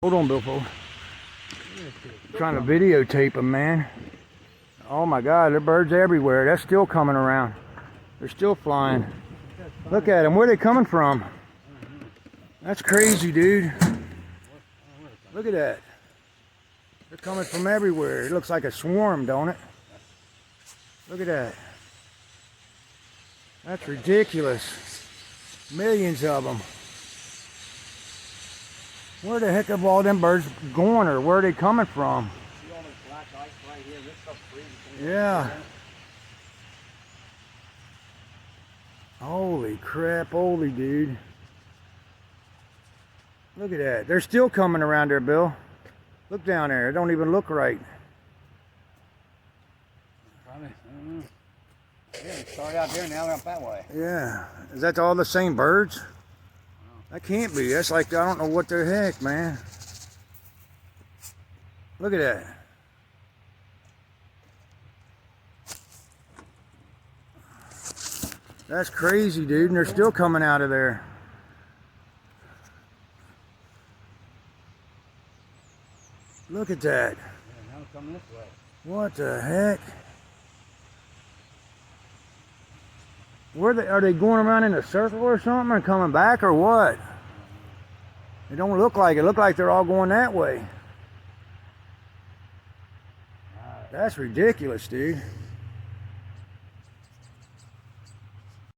Hold on, Bill. Trying to videotape them, man. Oh my God, there are birds everywhere. That's still coming around. They're still flying. Look at them. Where are they coming from? That's crazy, dude. Look at that. They're coming from everywhere. It looks like a swarm, don't it? Look at that. That's ridiculous. Millions of them. Where the heck have all them birds going, or where are they coming from? See all this black ice right here? This stuff's freezing. Yeah. Holy crap, holy dude. Look at that. They're still coming around there, Bill. Look down there. It don't even look right. Probably. I don't know. Yeah, they started out there, now they're up that way. Yeah. Is that all the same birds? That can't be. That's like, I don't know what the heck, man. Look at that. That's crazy, dude. And they're still coming out of there. Look at that. Yeah, now they're coming this way. What the heck? Are they going around in a circle or something and coming back or what? It don't look like it. Look like they're all going that way. That's ridiculous, dude.